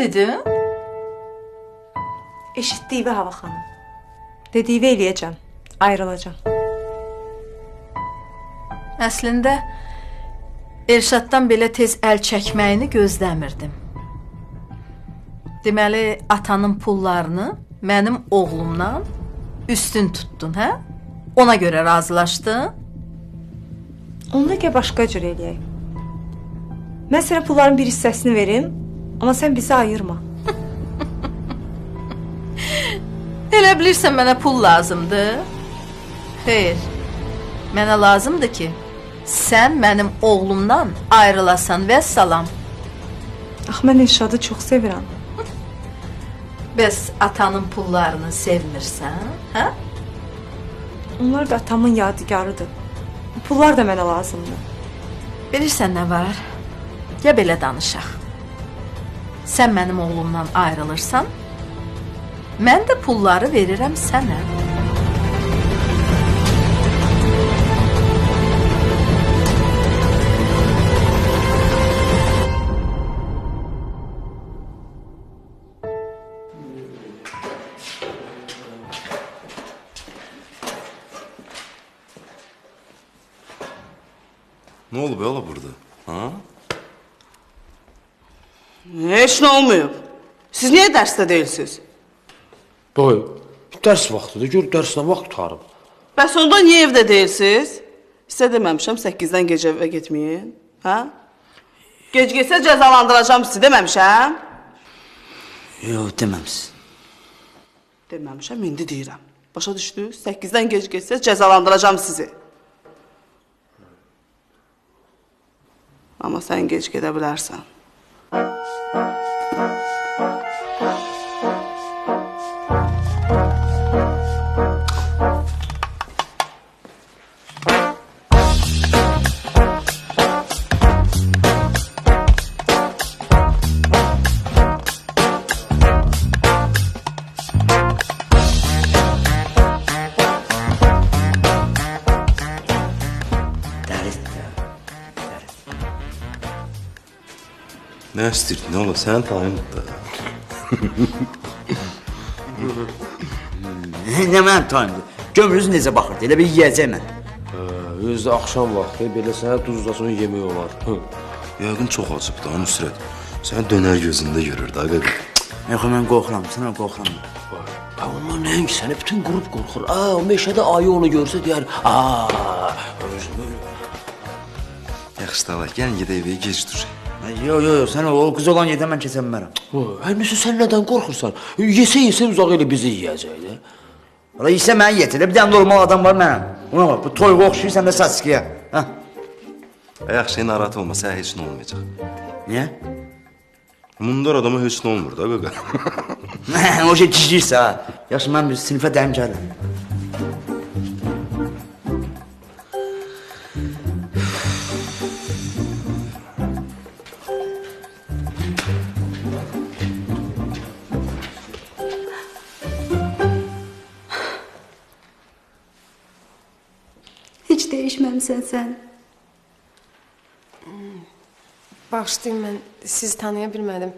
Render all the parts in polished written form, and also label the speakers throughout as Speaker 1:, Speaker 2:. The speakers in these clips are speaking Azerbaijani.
Speaker 1: dedin?
Speaker 2: Eşitdiyi Hava xanım. Dediyi eləyəcəm, ayrılacağım.
Speaker 1: Əslində, Elşaddan belə tez əl çəkməyini gözləmirdim. Deməli, atanın pullarını mənim oğlumdan üstün tutdun, hə? Ona görə razılaşdın?
Speaker 2: Onda gəl başqa cür eləyək. Mən sənə pulların bir hissəsini verim, amma sən bizi ayırma.
Speaker 1: Elə bilirsən mənə pul lazımdır? Xeyr, mənə lazımdır ki, sən mənim oğlumdan ayrılasan və salam.
Speaker 2: Ax, mən Elşadı çox sevirəm.
Speaker 1: Bəs atanın pullarını sevmirsən, hə?
Speaker 2: Onlar da atamın yadigarıdır. Bu pullar da mənə lazımdır.
Speaker 1: Bilirsən nə var? Ya belə danışaq. Sən mənim oğlumdan ayrılırsan, mən də pulları verirəm sənə.
Speaker 3: Ne oldu be ola burada? Ha?
Speaker 4: Heç nə olmayıb. Siz niyə dərsdə deyilsiniz?
Speaker 5: Boy, dərs vaxtıdır, gör dərslə vaxt tutarım.
Speaker 4: Bəs onda niyə evdə deyilsiniz? Sizə deməmişəm 8-dən gec evə getməyin. Hə? Gec getsə cəzalandıracağım sizi deməmişəm?
Speaker 6: Yox, deməmsin.
Speaker 4: Deməmişəm, indi deyirəm. Başa düşdünüz? 8-dən gec getsə cəzalandıracağım sizi. Amma sən gec gedə bilərsən.
Speaker 3: Ne istiyorsun? Ne olur? Sen tanıyım da.
Speaker 6: Nə mənim tanımdır? Gömrünüz necə baxırdı? Elə bir yiyəcək mən.
Speaker 5: Özdə axşam vaxtı, belə sənə duzla sonra yemək olar.
Speaker 3: Yəqin çox acıb da Nusret. Səni dönər gözündə görür da qədər.
Speaker 6: Yox, mən qorxuram, sənə qorxuram.
Speaker 5: Ya onlar nəinki səni bütün qrup qorxur. O meşədə ayı onu görsə deyər, özüm öyle.
Speaker 3: Yaxşı da var, gəlin gedək evə gec dur.
Speaker 6: Yox, sən o qız olan yerdən mən keçə bilmərəm.
Speaker 5: Həmişə sən nədən qorxursan? Yesə uzaq elə bizi yiyəcəkdir.
Speaker 6: Valla yesə mənə yetir, bir dənə normal adam var mənəm. Ona bak, bu toyğa oxşuyur, sən də Saskiyə.
Speaker 3: Yaxşı, narahat olma, sənə heç nə olmayacaq.
Speaker 6: Niyə?
Speaker 3: Mundar adama heç nə olmur da qaqa.
Speaker 6: O şey cicirsə ha. Yaxşı, mən bir sinifə dəyim gəlirəm.
Speaker 7: Heç dəyişməmsən sən.
Speaker 8: Bağışlayın, mən sizi tanıya bilmədim.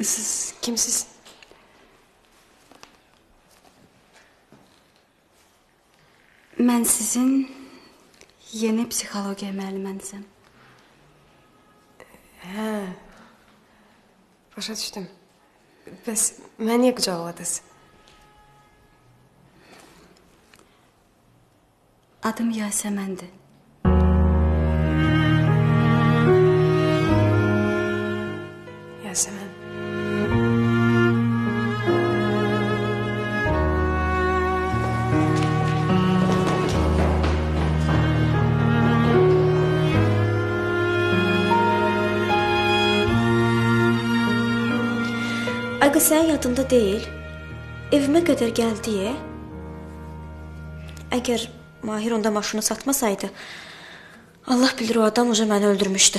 Speaker 8: Siz kimsiz?
Speaker 7: Mən sizin yeni psixologiya müəllimənizəm.
Speaker 8: Hə, başa düşdüm. Bəs mən niyə qucaqladınız?
Speaker 7: Adım Yasəməndir.
Speaker 8: Yasəmən.
Speaker 9: Ağa, sənin yadında deyil. Evimə qədər gəldi. Əgər Mahir onda maşını satmasaydı, Allah bilir o adam uca məni öldürmüşdü.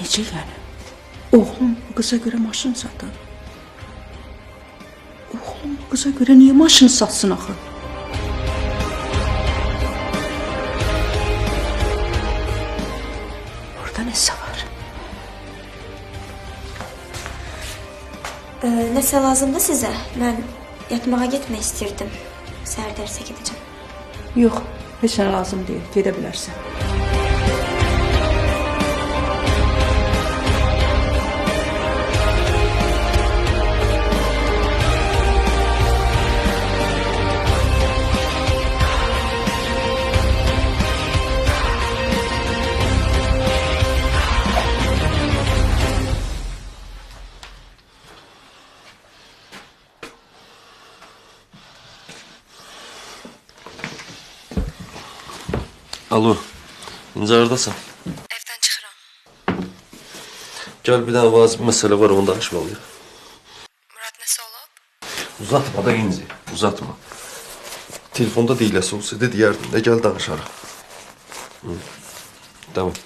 Speaker 10: Necə yəni? Oğlum bu qıza görə maşın satır. Oğlum Qıza görə niyə maşını satsın axı? Orada nəsə var.
Speaker 9: Nəsə lazımdır sizə? Mən yatmağa getmək istirdim. Səhər dərsə gedəcəm.
Speaker 10: Yox, heç nə lazım deyil. Gedə bilərsən.
Speaker 3: Alo, İnci haradasan?
Speaker 9: Evdən çıxıram.
Speaker 3: Gel bir dənə vacib məsələ var, onu danışmalıyıq.
Speaker 9: Murad nəsə olub?
Speaker 3: Uzatma da İnci, uzatma. Telefonda deyiləsi olsaydı deyərdim də, gəl danışarıq. Hı. Tamam.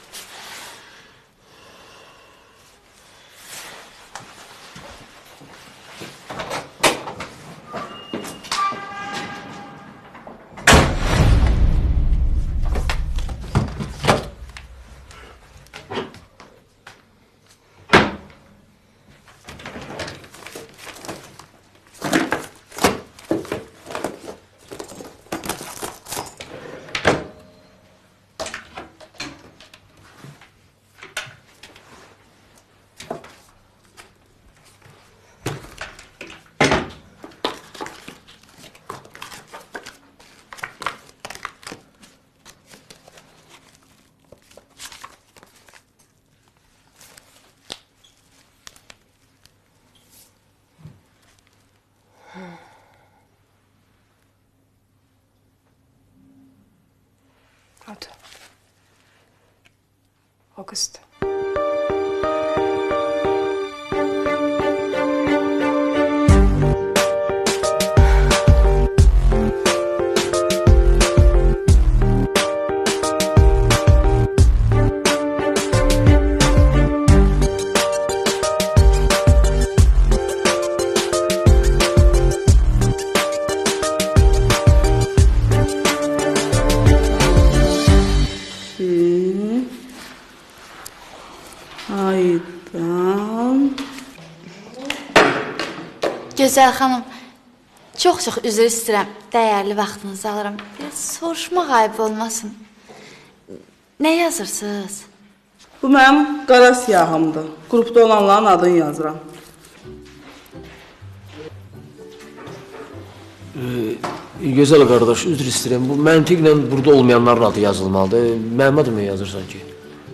Speaker 8: Odur. O qızdır.
Speaker 11: Gözəl xanım, çox üzr istəyirəm, dəyərli vaxtınızı alıram. Soruşmaq ayıb olmasın. Nə yazırsınız?
Speaker 4: Bu mənim qara siyahımdır. Qrupda olanların adını yazıram.
Speaker 5: Gözəl qardaş, üzr istəyirəm. Bu məntiqlə burada olmayanların adı yazılmalıdır. Mənim adımı yazırsan ki?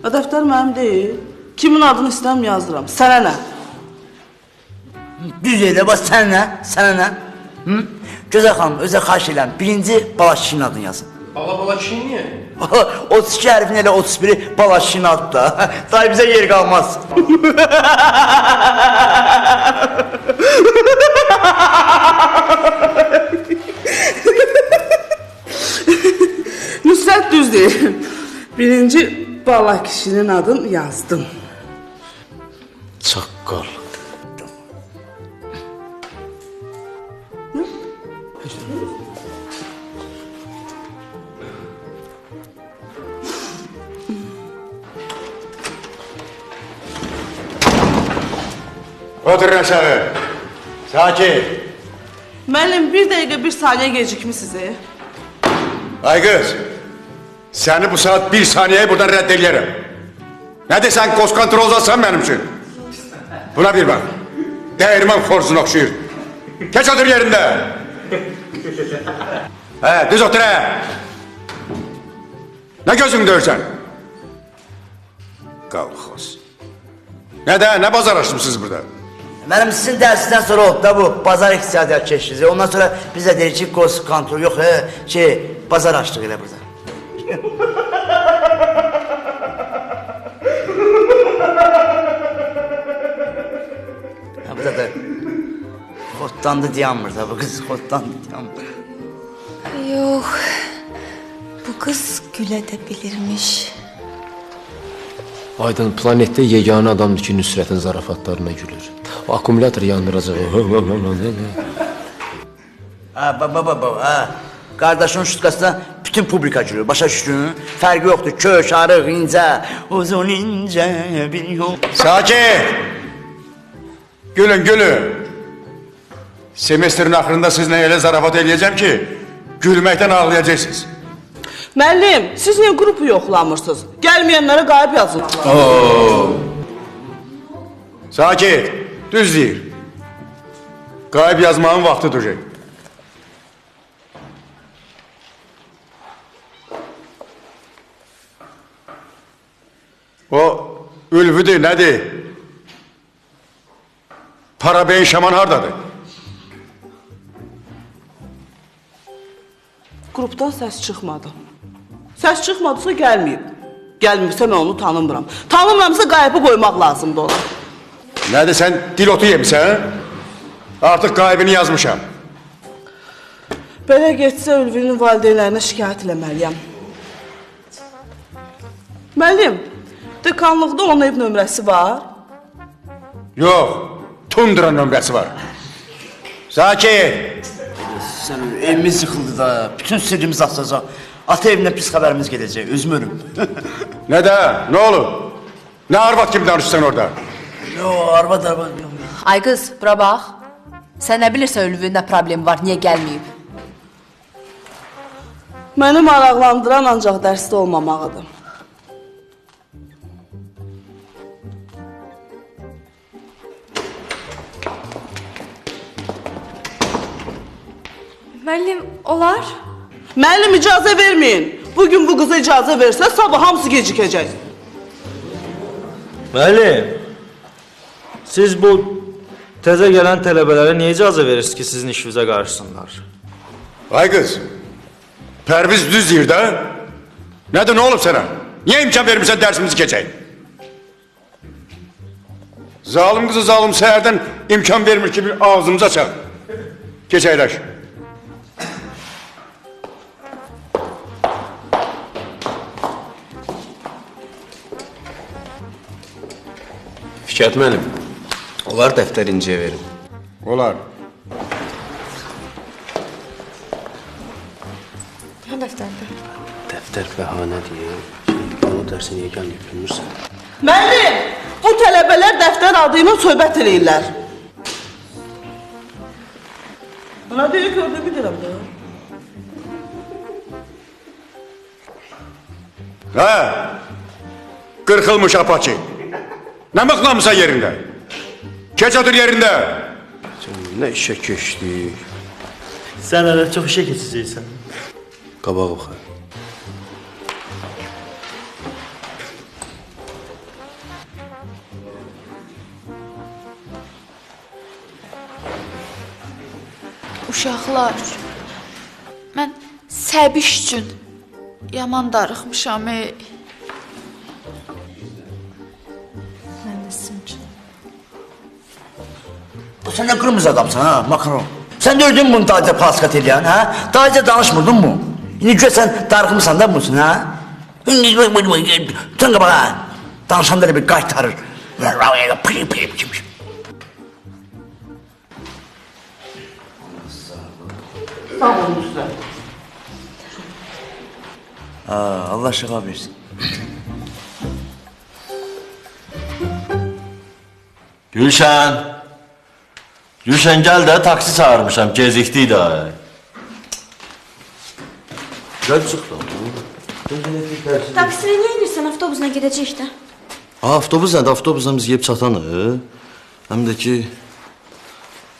Speaker 4: Dəftər mənim deyil. Kimin adını istəyirəm yazıram. Sənə nə?
Speaker 6: Düz elə, bax sənə nə? Sənə nə? Hı? Gözəl xanım, özə xahiş edirəm. Birinci bala kişinin adını yazın.
Speaker 5: Bala kişinin niyə?
Speaker 6: 32 hərfin elə 31-i bala kişinin adı da. Day bizə yer qalmaz.
Speaker 4: Nüsrət düz deyil. Birinci bala kişinin adını yazdım.
Speaker 5: Çaqqal.
Speaker 12: Oturun aşağı. Sakin.
Speaker 4: Müəllim, bir dəqiqə, bir saniyə gecikmisiniz.
Speaker 12: Ay qız, səni bu saat bir saniyəyi buradan rədd edirəm. Nə desən, qoz kontroldasan mənim üçün? Buna bir bax. Dəyirman xoruzuna oxşuyur. Keç otur yerində. Düz otur, Nə gözünü döyürsən? Qalxoz. Nə bazar açmışsınız burada?
Speaker 6: Mənim sizin dərsindən sonra oldu da bu bazar iqtisadiyyat keşfici. Ondan sonra biz də deyirik ki, qoz kontrol yox, bazar açdıq elə burada. Burada da xotdandı deyanmır da bu qız, xotdandı deyanmır.
Speaker 7: Yox, bu qız gülə də bilirmiş.
Speaker 5: Aydın, planetdə yeganə adamdır ki, Nüsrətin zarafatlarına gülür. O akkumulyator yandıracaq.
Speaker 6: Ha, baba, ha. Qardaşın şutkasına bütün publika gülür. Başa düşdün? Fərqi yoxdur. Kök, arıq, incə, uzun incə bir yol.
Speaker 12: Sakit! Gülün. Semestrin axırında sizinle elə zarafat eləyəcəm ki, gülməkdən ağlayacaqsınız.
Speaker 4: Müəllim, siz niyə qrupu yoxlamırsınız? Gəlməyənlərə qayıb yazın.
Speaker 12: Sakit, düz deyir. Qayıb yazmağın vaxtı duracaq. O ülvüdür, nədir? Para beyin şaman hardadır?
Speaker 4: Qrupdan səs çıxmadı. Səs çıxmadısa gəlməyib. Gəlməyibsə mən onu tanımıram. Tanımıramsa qayıbı qoymaq lazımdır ona.
Speaker 12: Nədir, sən dil otu yemişsən? Artıq qayibini yazmışam.
Speaker 4: Belə getsə Ülvünün valideynlərinə şikayət eləməliyəm. Müəllim, dekanlıqda onun ev nömrəsi var?
Speaker 12: Yox, Tundra nömrəsi var. Sakit!
Speaker 6: Sən evimiz yıxıldı da, bütün sirrimiz atacaq. Ata evindən pis xəbərimiz gedəcək, üzmürüm.
Speaker 12: Nə də, nə olur? Nə arvad kimi danışırsan orada?
Speaker 6: Yox, arvad.
Speaker 1: Ay qız, bura bax. Sən nə bilirsən Ülvünün nə problemi var, niyə gəlməyib?
Speaker 4: Məni maraqlandıran ancaq dərsdə olmamağıdır.
Speaker 7: Müəllim, olar?
Speaker 4: Müəllim icazə verməyin. Bugün bu qıza icazə versə, sabah hamısı gecikəcək.
Speaker 13: Müəllim, siz bu təzə gələn tələbələrə niyə icazə verirsiniz ki, sizin işinizə qarışsınlar?
Speaker 12: Ay qız, Pərviz düz deyir də. Nədir, nə olub sənə? Niyə imkan vermirsən dərsimizi keçək? Zalim qızı zalim səhərdən imkan vermir ki, bir ağzımıza çaq. Keçəkləş.
Speaker 5: Fikret müəllim, olar dəftər inciyə verin.
Speaker 12: Olar.
Speaker 7: Nə dəftərdir?
Speaker 5: Dəftər bəhanə deyir. Onu dərsə niyə gəlməyib bilmirsən?
Speaker 4: Müəllim, bu tələbələr dəftər adı ilə söhbət eləyirlər. Buna deyir, gördü bilirəm də.
Speaker 12: Hə, qırxılmış apaçı. Nə mıxlamısan yerində? Keç otur yerində.
Speaker 5: Nə işə keçdik?
Speaker 13: Sən hələ çox işə keçəcəksən.
Speaker 5: Qabağa bax.
Speaker 11: Uşaqlar, mən səbiş üçün yaman darıxmışam. Mən də sizin üçün.
Speaker 6: Sən nə qırmızı adamsan, ha, makaron? Sən də öldün bunu dayıca paskat eləyən, ha? Dayıca danışmırdın mı? İndi gör sən darıxmısan da musun, ha? Tın qabağa, danışanda da bir qaytarır. Pırım kimi.
Speaker 4: Sağ olun usta.
Speaker 6: Allah şəfa versin.
Speaker 14: Gülşen. Gülşen gel de taksi çağırmışam. Gecikdi de. Gel çık da.
Speaker 9: Taksiyə niyə inirsən? Avtobusla gedəcəyik də.
Speaker 14: Avtobusla biz yeyib çatanıq. Həm də ki,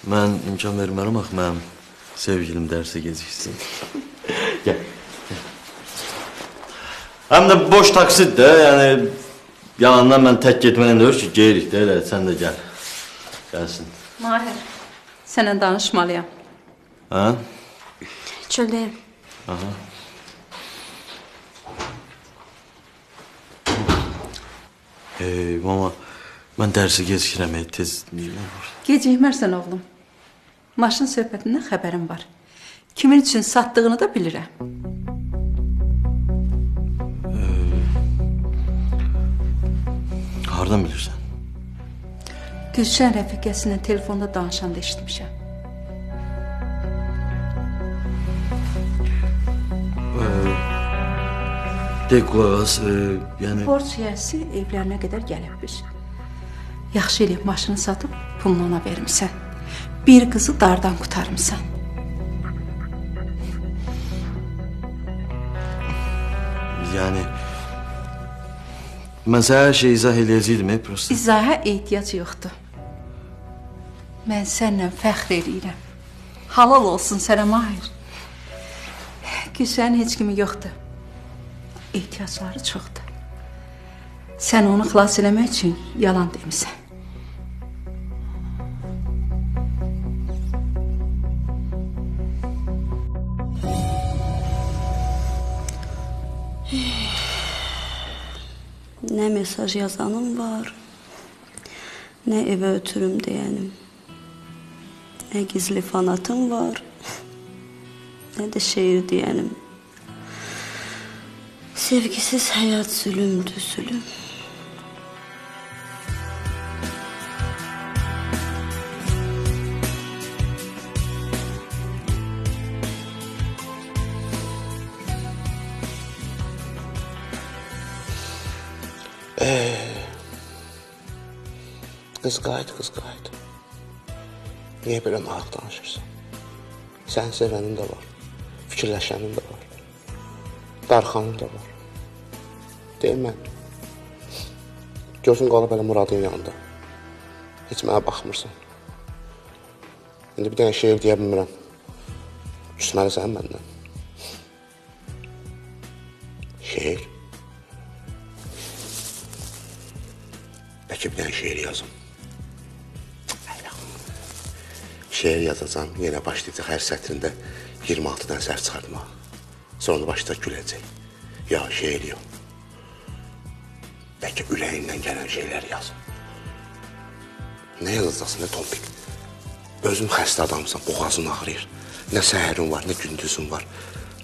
Speaker 14: mən imkan vermərəm axı, mənim sevgilim dərsə geciksin. Gel. Həm də boş taksidir də, yəni yanından mən tək getməyən deyir ki, geyirik də, elə sən də gəl. Gəlsin.
Speaker 10: Mahir, sənə danışmalıyam.
Speaker 14: Hə?
Speaker 9: Çöldəyim.
Speaker 14: Aha. Mama, mən dərsi gecikirəm, tez...
Speaker 10: Gecikmərsən oğlum. Maşın söhbətindən xəbərim var. Kimin üçün satdığını da bilirəm.
Speaker 14: Hardan bilirsən?
Speaker 10: Gülşən rəfiqəsindən telefonda danışanda eşitmişəm.
Speaker 14: De qulaq as, yəni...
Speaker 10: Borc yiyəsi evlərinə qədər gəlibmiş. Yaxşı eləyib maşını satıb pulunu ona vermisən. Bir qızı dardan qutarmısan.
Speaker 14: Yəni... Mən sənə hər şey izah eləyəcəkdim, prosta.
Speaker 10: İzaha ehtiyac yoxdur. Mən sənlə fəxr eləyirəm. Halal olsun sənə Mahir. Gülşənin heç kimi yoxdur. Ehtiyacları çoxdur. Sən onu xilas eləmək üçün yalan demisən.
Speaker 4: Nə mesaj yazanım var, nə evə ötürüm deyənim, nə gizli fanatım var, nə də şeir deyənim. Sevgisiz həyat zülümdür, zülüm.
Speaker 15: Qız qayıt. Niyə belə nahaq danışırsan? Sən sevənin də var, fikirləşənin də var, darxanın da var. Deyil mən. Gözün qalıb elə Muradın yanında. Heç mənə baxmırsan. İndi bir dənə şeir deyə bilmirəm. Küsməlisən məndən. Şeir? Bəlkə bir dənə şeir yazım. Şeir yazacam, yenə başlayacaq hər sətrində 26-dan səhv çıxartmağa. Sonra başlayacaq güləcək. Ya, şeir yox. Bəlkə ürəyindən gələn şeylər yazım. Nə yazacaqsın, nə tompik? Özün xəstə adamsan, boğazın ağrıyır. Nə səhərin var, nə gündüzün var,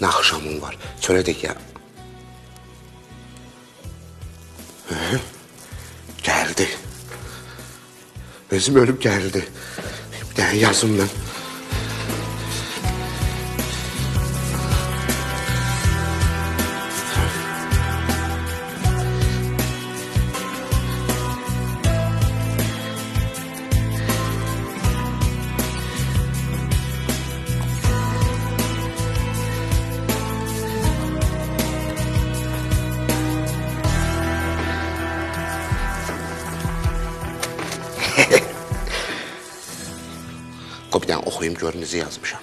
Speaker 15: nə axşamın var. Çörədək ya. Gəldi. Özüm ölüb gəldi. Bir dənə yazım mən. Bir dənə oxuyum, görün necə yazmışam.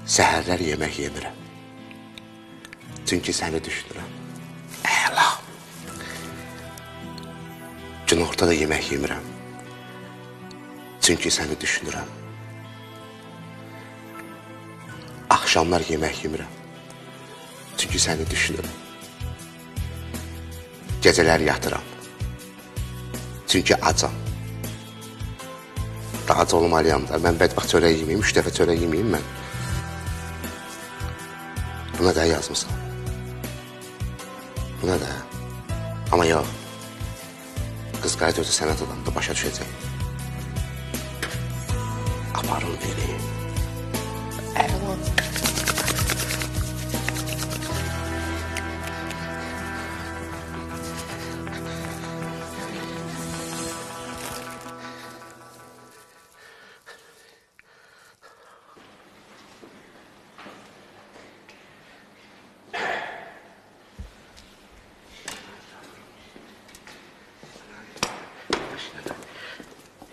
Speaker 15: Səhərlər yemək yemirəm. Çünki səni düşünürəm. Əla. Günortada yemək yemirəm. Çünki səni düşünürəm. Axşamlar yemək yemirəm. Çünki səni düşünürəm. Gecələr yatıram. Çünki acam. Daha ac olmalıyam da. Mən bədbaxt çörək yeməyim, 3 dəfə çörək yeməyim mən. Buna da yazmışam. Buna da. Amma yox. Qız qayıt özü sənət adamda başa düşəcək. Aparın beni. Əla.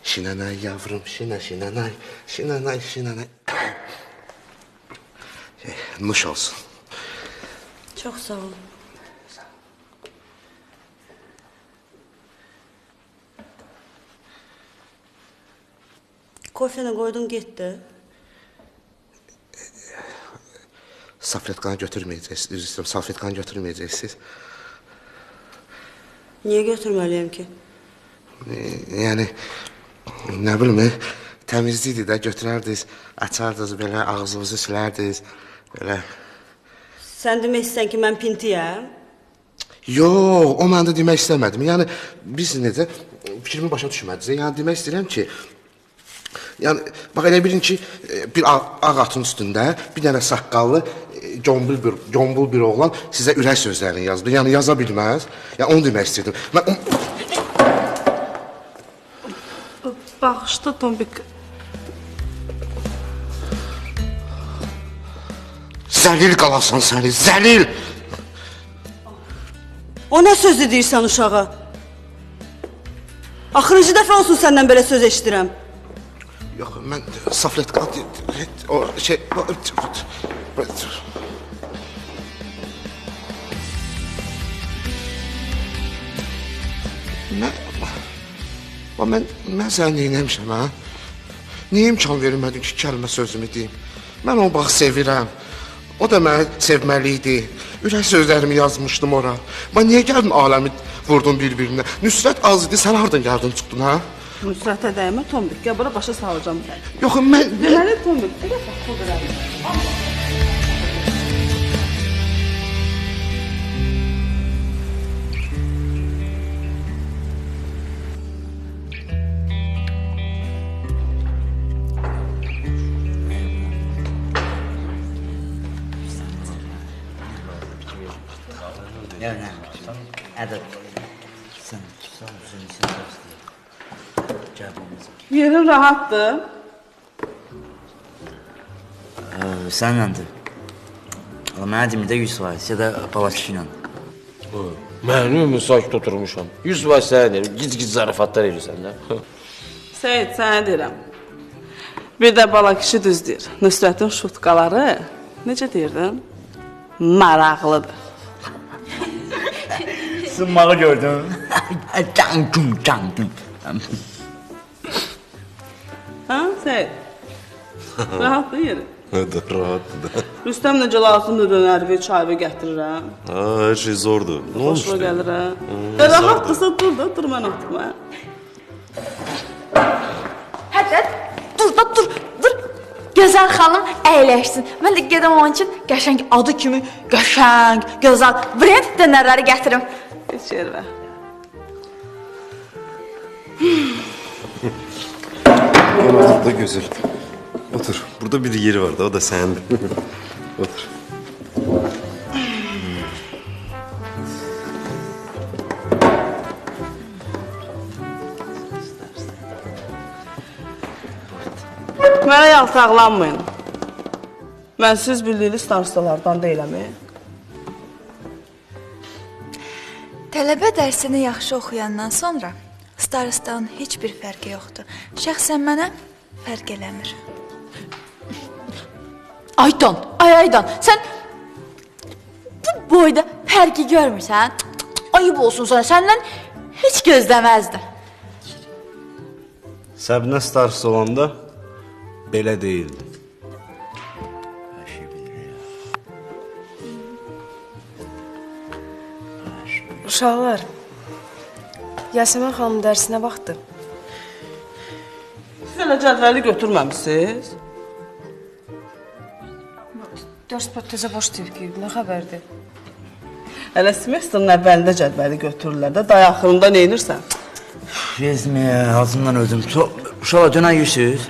Speaker 15: Şinanay yavrum, şinanay, şinanay, şinanay. Nuş olsun.
Speaker 4: Çox sağ olun. Kofeni qoydun, getdi.
Speaker 15: Salfetkanı götürməyəcəksiniz, üzr istəyirəm, salfetkanı götürməyəcəksiniz.
Speaker 4: Niyə götürməliyəm ki?
Speaker 15: Yəni, nə bilim, təmizlikdir də, götürərdiniz, açardınız, belə ağzınızı silərdiniz, belə.
Speaker 4: Sən demək istəyən ki, mən pintiyəm?
Speaker 15: Yox, o mən də demək istəmədim. Yəni, biz necə, fikrimi başa düşmədiniz. Yəni, demək istəyirəm ki, yəni, bax, elə bilin ki, bir ağ atın üstündə bir dənə saqqallı Gombul bir oğlan sizə ürək sözlərini yazdı. Yəni yaza bilməz. Yəni onu demək istədim. Mən
Speaker 4: Bağışla Tombik.
Speaker 15: Zəlil qalasan səni, zəlil!
Speaker 4: O nə söz deyirsən uşağa? Axırıncı dəfə olsun səndən belə söz eşidirəm.
Speaker 15: Yox, mən Safletka o şey Mən sənə neynəmişəm, hə? Niyə imkan vermədin ki, kəlmə sözümü deyim? Mən onu bax sevirəm. O da məni sevməli idi. Ürək sözlərimi yazmışdım ora. Mən niyə gəldin aləmi vurdun bir-birinə? Nüsrət az idi, sən hardan gəldin çıxdın, hə?
Speaker 4: Nüsrətə dəymə Tombik, gəl bura başa salacağım səni.
Speaker 15: Yox, mən...
Speaker 4: Deməli Tombik, bir dəfə pul verəm. Yerin rahatdır.
Speaker 6: Sənləndir. Mənə demir də 100% ya da Balakişi ilə.
Speaker 5: Mənim sakit oturmuşam. 100% sənə deyirəm, gic-gic zarafatlar edirsən də.
Speaker 4: Seyid, sənə deyirəm. Bir də Balakişi düz deyir. Nüsrətin şutqaları, necə deyirdin? Maraqlıdır.
Speaker 6: Sınmağı gördün. Can.
Speaker 4: Ha, Seyid? Rahatdır yeri.
Speaker 3: Rahatdır da.
Speaker 4: Rüstəm necə lazımdır dönərvi, çayvı gətirirəm.
Speaker 3: Ha, her şey zordu. Ne olmuş?
Speaker 4: Xoşuna gəlir, hə? Rahatdırsa dur da, dur mən atma.
Speaker 11: Hətta dur. Gözəl xanım əyləşsin. Mən də gedəm onun üçün qəşəng adı kimi qəşəng, gözəl brend dönərləri gətirim.
Speaker 4: Heç yervə.
Speaker 3: Otur da güzel. Otur. Burada bir yeri vardı. O da sende. Otur.
Speaker 4: Mənə yaltaqlanmayın. Mən siz bildiyiniz starostalardan deyiləm.
Speaker 16: Tələbə dərsini yaxşı oxuyandan sonra starostanın heç bir fərqi yoxdur. Şəxsən mənə fərq eləmir.
Speaker 11: Aydan, sən bu boyda fərqi görmürsən? Ayıb olsun sana, səndən heç gözləməzdi.
Speaker 17: Səbinə starosta olanda belə deyildi.
Speaker 8: Uşaqlar, Yasəmən xanım dərsinə baxdı.
Speaker 4: Siz elə cədvəli götürməmişsiniz?
Speaker 8: Dərs təzə başlayıb ki, nə xəbərdir?
Speaker 4: Hələ semestrin əvvəlində cədvəli götürürlər də, day axırında neynirsən?
Speaker 6: Rezmi, ağzımdan öldüm. Uşaqlar dönən yüzsüz?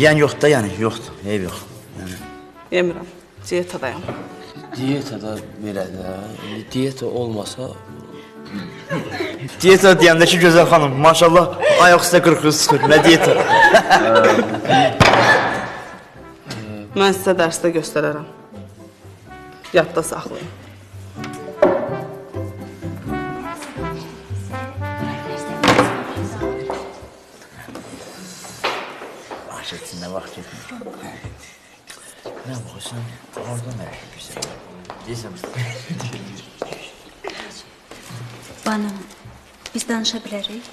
Speaker 6: Yən yoxdur da, yəni yoxdur, eyb yox.
Speaker 4: Yemirəm, diyetadayım.
Speaker 5: Diyetada belə də, diyeta olmasa...
Speaker 6: Diyeta deyəndəki gözəl xanım, maşallah, ayaq üstə qırxır sıxır, nə diyeta?
Speaker 4: Mən sizə dərsdə göstərərəm. Yadda saxlayın.
Speaker 6: Bahşetində vaxt getmir. Nə baxırsan, orada nə yapıyorsun? Deyirsən.
Speaker 9: Banım, biz danışa bilərik?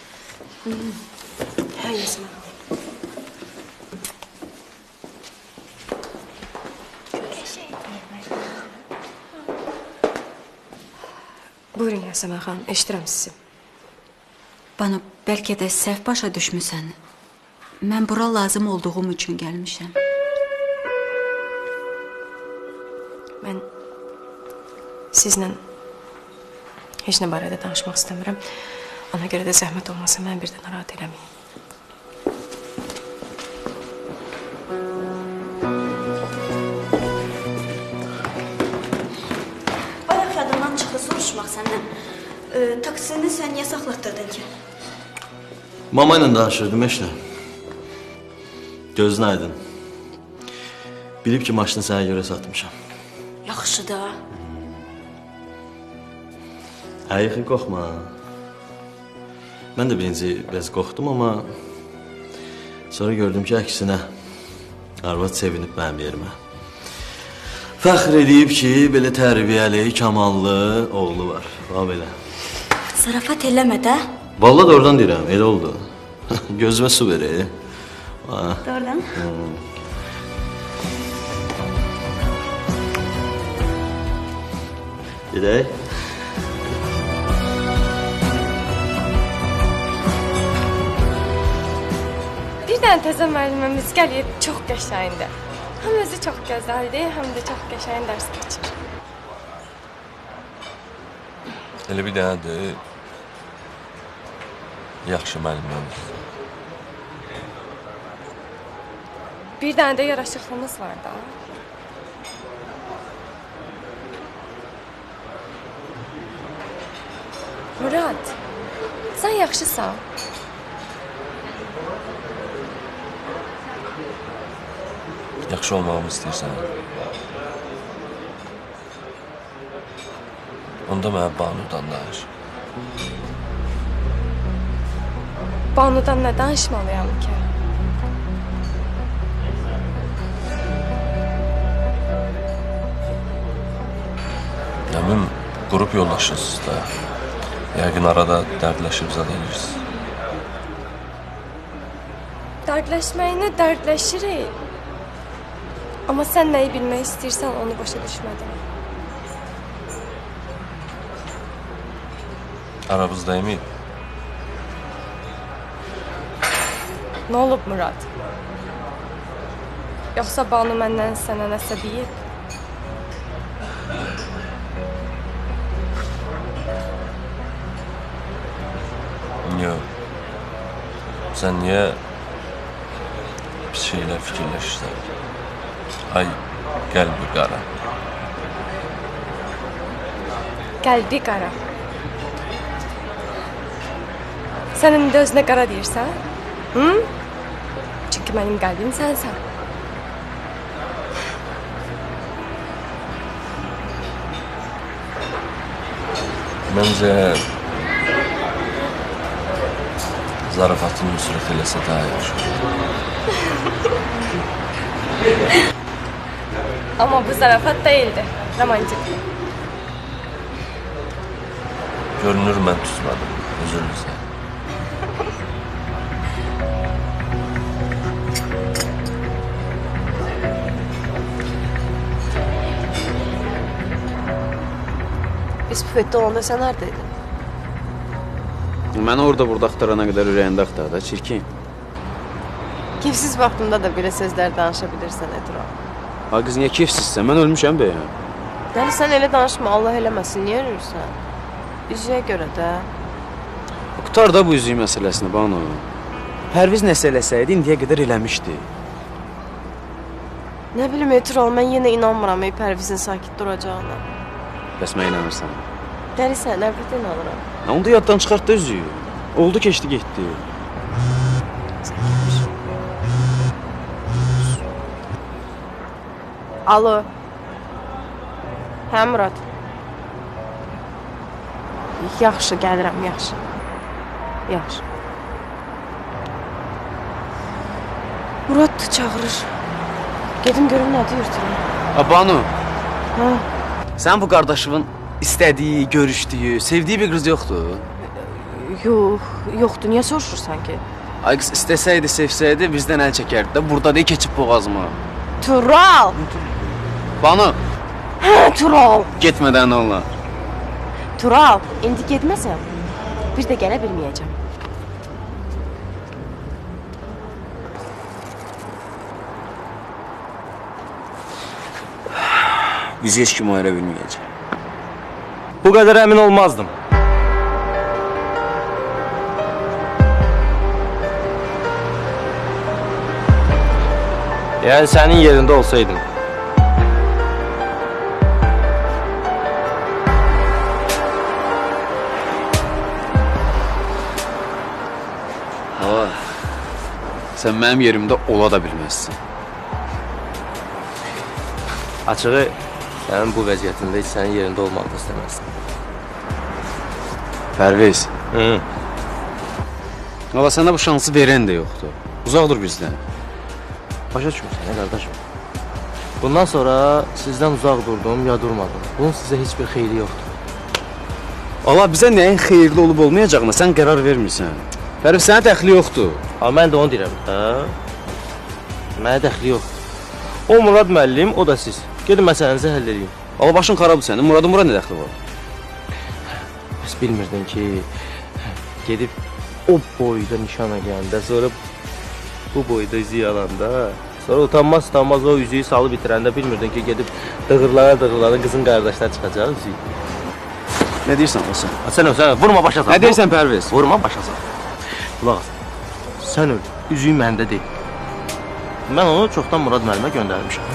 Speaker 8: Hə, Yasəmən. Buyurun Yasəmən xanım, eşidirəm sizi.
Speaker 10: Bana bəlkə də səhv başa düşmüsən. Mən bura lazım olduğum üçün gəlmişəm.
Speaker 8: Mən sizlə heç nə barədə danışmaq istəmirəm. Ona görə də zəhmət olmasa mən bir də narahat eləməyim.
Speaker 9: taksini sən niyə saxlatdırdın ki?
Speaker 14: Mama ilə danışırdım eşlə. Gözün aydın. Bilib ki, maşını sənə görə satmışam.
Speaker 9: Yaxşı da.
Speaker 14: Həqiqi qorxma. Mən də birinci biraz qorxdum, amma sonra gördüm ki, əksinə arvad sevinib mənim yerimə. Fəxr edib ki, belə tərbiyəli, kamallı oğlu var. Va belə.
Speaker 9: Zarafat eləmə də.
Speaker 14: Vallahi doğrudan deyirəm, elə oldu. Gözümə su verir.
Speaker 9: Doğrudan?
Speaker 14: Gedək.
Speaker 8: Bir dənə təzə müəlliməmiz gəlib, çox qəşəngdir. Həm özü çox gözəldir, həm də çox qəşəng dərs keçir.
Speaker 3: Elə bir dənədir. Yaxşı müəlliməmiz.
Speaker 8: Bir dənə də yaraşıqlımız var da. Murad, sən yaxşısan.
Speaker 3: Yaxşı olmağımı istəyirsən. Onda mənə Banudan danış.
Speaker 8: Banudan nə danışmalıyam ki?
Speaker 3: Əmim, qrup yoldaşısınız da. Yəqin arada dərdləşib zad edirsiniz.
Speaker 8: Dərdləşməyinə dərdləşirik. Amma sən nəyi bilmək istəyirsən, onu başa düşmədim.
Speaker 3: Aramızda emin.
Speaker 8: Nə olub Murad? Yoxsa Banu məndən sənə nəsə deyib?
Speaker 3: Yox. Sən niyə pis şeylər fikirləşirsən? Ay, qəlbi qara.
Speaker 8: Qəlbi qara. Sən indi özünə qara deyirsən? Hı? Çünki mənim qəlbim sənsən.
Speaker 3: Məncə zarafatın nüsrət eləsə daha yaxşı.
Speaker 8: Amma bu zarafat değildi, romantikti.
Speaker 3: Görünür mən tutmadım, üzülürsən.
Speaker 18: Biz bufetdə olanda sən haradaydın?
Speaker 17: Məni orada-burada axtarana qədər ürəyində axtar da, çirkin.
Speaker 18: Keyfsiz vaxtında da belə sözlər danışa bilirsən, Etural.
Speaker 17: Ay qız, niyə keyfsizsən? Mən ölmüşəm bəyəm.
Speaker 18: Dəli, sən elə danışma, Allah eləməsin, niyə ölürsən? Üzüyə görə də.
Speaker 17: Qutar da bu üzüyü məsələsini, Banu. Pərviz nəsə eləsəydi, indiyə qədər eləmişdi.
Speaker 18: Nə bilim, Etural, mən yenə inanmıram Pərvizin sakit duracağına.
Speaker 17: Bəs mən inanırsan.
Speaker 18: Dəli, sən nəvbətə inanıram.
Speaker 17: Onda yaddan çıxart da üzüyü. Oldu, keçdi, getdi.
Speaker 18: Alo. Hə, Murad. Yaxşı, gəlirəm, yaxşı. Yaxşı. Murad da çağırır. Gedim görüm nə deyir.
Speaker 17: Banu.
Speaker 18: Hə?
Speaker 17: Sən bu qardaşımın istədiyi, görüşdüyü, sevdiyi bir qız yoxdur?
Speaker 18: Yox, yoxdur. Niyə soruşursan ki?
Speaker 17: Ay qız, istəsəydi, sevsəydi bizdən əl çəkərdi də. Burada deyil, keçib boğazıma.
Speaker 18: Tural!
Speaker 17: Banu!
Speaker 18: Hə, Tural!
Speaker 17: Getmədən nə olar?
Speaker 18: Tural, indi getməsəm, bir də gələ bilməyəcəm.
Speaker 17: Bizi heç kim ayıra bilməyəcək.
Speaker 13: Bu qədər əmin olmazdım. Yəni sənin yerində olsaydım.
Speaker 17: sən mənim yerimdə ola da bilməzsən.
Speaker 13: Açığı, sənin bu vəziyyətində heç sənin yerində olmaq da istəməzsin.
Speaker 17: Pərviz.
Speaker 13: Hı.
Speaker 17: Valla sənə bu şansı verən də yoxdur. Uzaq dur bizdən.
Speaker 13: Başa düşmürsən, qardaşım. Bundan sonra sizdən uzaq durdum, ya durmadım. Bunun sizə heç bir xeyri yoxdur.
Speaker 17: Allah bizə nəyin xeyirli olub olmayacağına sən qərar vermirsən. Pərviz, sənə dəxli yoxdur.
Speaker 13: Amma mən də onu deyirəm, hə? Mənə dəxli yoxdur. O Murad müəllim, o da siz. Gedin məsələnizi həll edin.
Speaker 17: Allah başın xarabdır sənin. Muradın bura nə dəxli var?
Speaker 13: Biz bilmirdin ki, gedib o boyda nişana gələndə, sonra bu boyda üzüyü alanda, sonra utanmaz o üzüyü salı bitirəndə bilmirdin ki, gedib dığırlara qızın qardaşlar çıxacaq üzüyü.
Speaker 17: Nə deyirsən o sən?
Speaker 13: Sən vurma başasan.
Speaker 17: Nə deyirsən Pərviz?
Speaker 13: Vurma başasan. Qulaq as. Sən öl, üzüyü məndə deyil. Mən onu çoxdan Murad müəllimə göndərmişəm.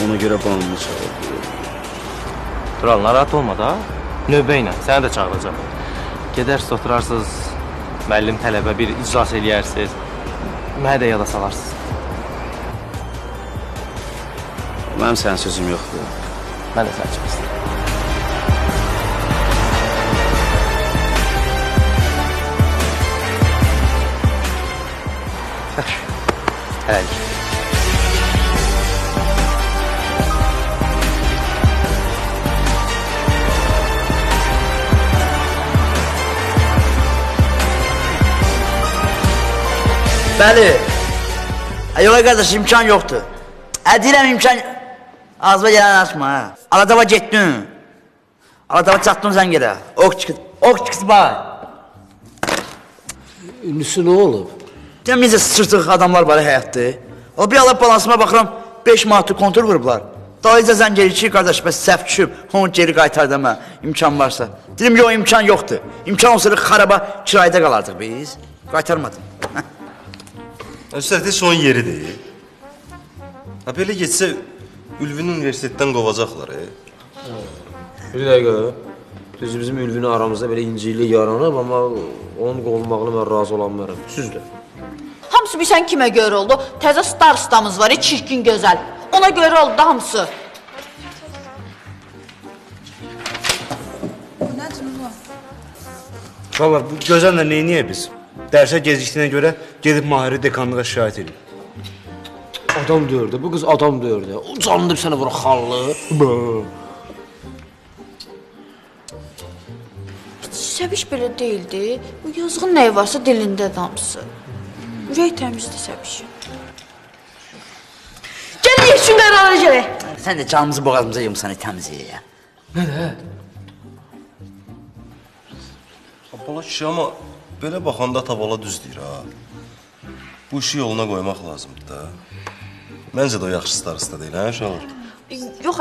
Speaker 17: Ona görə banını çağırdı.
Speaker 13: Tural, narahat olma da. Növbə ilə, səni də çağıracaq. Gedərsiniz, oturarsınız, müəllim tələbə bir iclas eləyərsiniz. Mənə də yada salarsınız.
Speaker 17: Mənim sənin sözüm yoxdur.
Speaker 13: Mən də səni çox istəyirəm. Hələlik.
Speaker 6: Bəli. Yox qardaş, imkan yoxdur. Deyirəm imkan... Ağzıma gələn açma, hə. Aladava getdin. Aladava çatdın sən gələ. Ok çıxız, bax.
Speaker 5: Ünlüsü nə olub?
Speaker 6: Deyəm, necə sırtıq adamlar var həyatda. O bir alıb balansıma baxıram, 5 manatlı kontur vurublar. Dayıca zəng gəlir ki, qardaş, bəs səhv düşüb, onu geri qaytar demə, imkan varsa. Dedim, yox, imkan yoxdur. İmkan olsa xaraba kirayədə qalardıq biz. Qaytarmadım.
Speaker 3: Üstəlik son yeridir. Belə geçsə, Ülvünü universitetdən qovacaqlar.
Speaker 5: Bir dəqiqə. Bizim Ülvünü aramızda belə inciklik yaranıb, amma onun qovulmağını mən razı olanmıram. Düzdür.
Speaker 11: Hamısı bilsən kimə görə oldu? Təzə starstamız var, çirkin gözəl. Ona görə oldu da hamısı.
Speaker 19: Baba, bu gözəllə neyniyək biz? Dərsə gecikdiyinə görə gedib Mahiri dekanlığa şikayət edin.
Speaker 5: Adam döyürdü, bu qız adam döyürdü. O canındır sənə vura xallı.
Speaker 11: Səbiş belə deyildi. Bu yazığın nəyi varsa dilində damsı. Ürək təmizdir Səbişin. Gəl üçün qərara gələk.
Speaker 6: Sən də canımızı boğazımıza yumsan təmizliyə ya.
Speaker 5: Nədə?
Speaker 3: Bala kişi, amma belə baxanda tabala düz deyir, ha. Bu işi yoluna qoymaq lazımdır da. Məncə də o yaxşı starista deyil, hə, uşaqlar?
Speaker 11: Yox,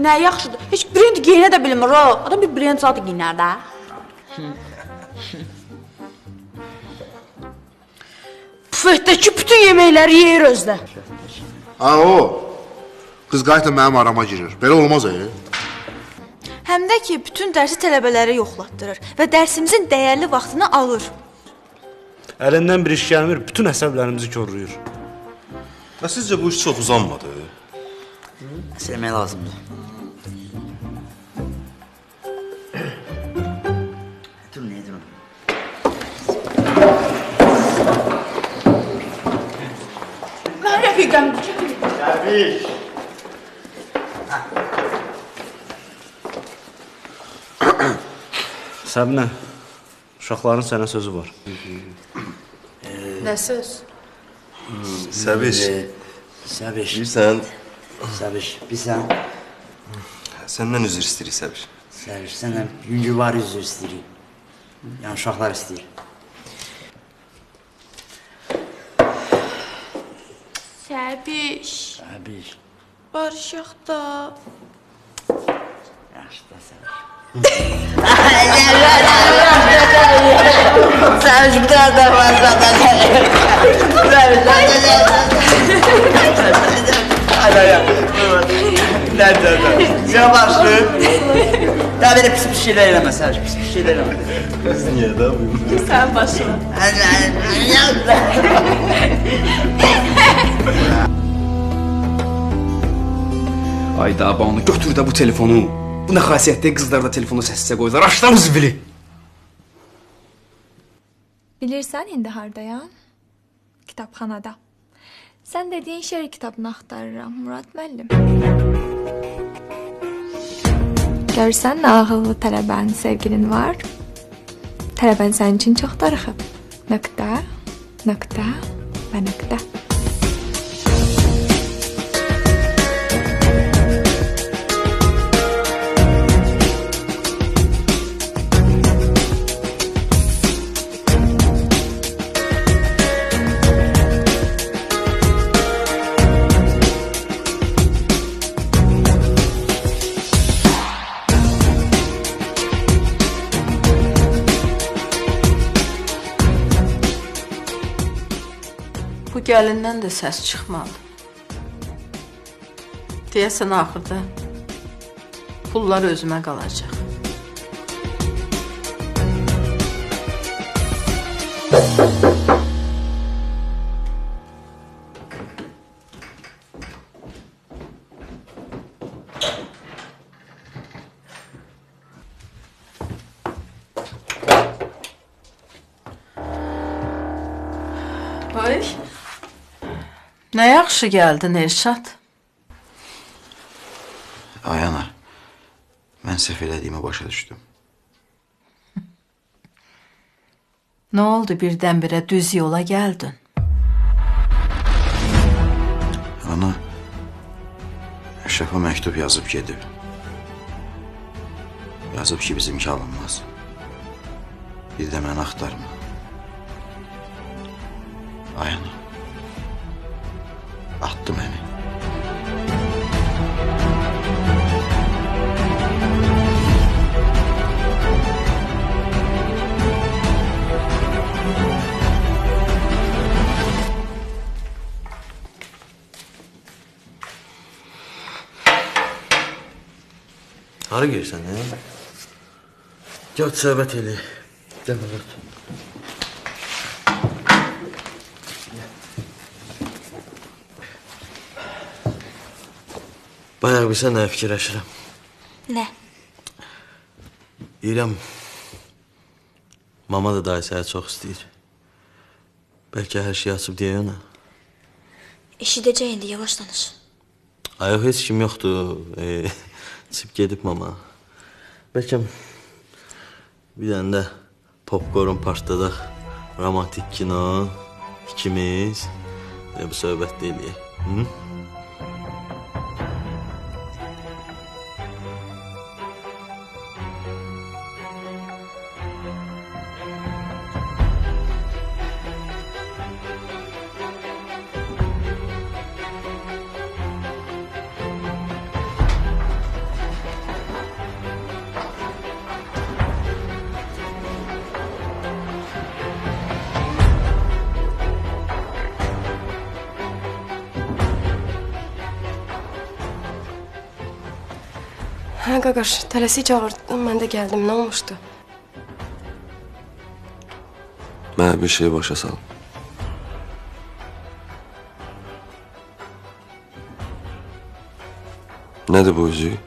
Speaker 11: nə yaxşıdır. Heç brend geyinə də bilmir, o. Adam bir brend zadı giyinər də. Bufetdəki bütün yeməkləri yeyir özdə.
Speaker 15: Ha, o. Qız qayıtla mənim arama girir. Belə olmaz,
Speaker 16: Həm də ki, bütün dərsi tələbələrə yoxlatdırır və dərsimizin dəyərli vaxtını alır.
Speaker 19: Əlindən bir iş gəlmir, bütün əsəblərimizi korruyur.
Speaker 3: Və sizcə bu iş çox uzanmadı?
Speaker 6: Əsələmək lazımdır. Dur, nəyə durun?
Speaker 11: Mən rəfiqəmdir.
Speaker 19: Səbiş. Səbinə, uşaqların sənə sözü var.
Speaker 11: Nə söz?
Speaker 3: Səbiş.
Speaker 6: Səbiş.
Speaker 3: Bilirsən?
Speaker 6: Səbiş, bilsən?
Speaker 3: Səndən üzr istəyirik, Səbiş.
Speaker 6: Səbiş, səndən yüngüvar üzr istəyirik. Yəni, uşaqlar istəyir.
Speaker 11: Səbiş.
Speaker 6: Səbiş.
Speaker 11: Barışaq da.
Speaker 6: Yaxşı da, Səbiş. Səbiş, biraz da fazla da. Sen başlı. Mənə belə pis şeylər eləmə, Sərc, pis şeylər eləmə.
Speaker 3: Biz niyə də bu?
Speaker 4: Sən başına.
Speaker 17: Ayda Banu götür də bu telefonu. Bu nə xasiyyətli qızlar da telefonu səs-səsə qoyurlar. Aşlar zibili.
Speaker 16: Bilirsən indi hardayam? Kitabxanada. Sən dediyin şeir kitabını axtarıram, Murad müəllim. Görsən nə ağıllı tələbənin sevgilin var? Tələbən sənin üçün çox darıxıb. Nöqtə, nöqtə və nöqtə.
Speaker 1: Bu gəlindən də səs çıxmadı. Deyəsən axırda pullar özümə qalacaq. Ay, nə yaxşı gəldin Elşad.
Speaker 20: Ay ana, mən səhv elədiyimi başa düşdüm.
Speaker 1: Nə oldu birdən-birə düz yola gəldin?
Speaker 20: Ana, Şəfa məktub yazıb gedib. Yazıb ki, bizimki alınmaz. Bir də məni axtarma. Ay ana, attı məni.
Speaker 14: Hara girsən, hə? Gəl söhbət elə. Gəl, Murad. Bayaq bilsən nə fikirləşirəm?
Speaker 9: Nə?
Speaker 14: Deyirəm, mama da dayı səni çox istəyir. Bəlkə hər şey açıb deyə ona.
Speaker 9: Eşidəcək indi, yavaş danış.
Speaker 14: Ay, yox, heç kim yoxdur. Çıxıb gedib mama. Bəlkə bir dənə də popcorn partladaq, romantik kino, ikimiz bu söhbət eləyək. Hı?
Speaker 8: Hə, qaqaş, tələsik çağırdın, mən də gəldim. Nə olmuşdu?
Speaker 3: Mənə bir şey başa sal. Nədir bu üzük?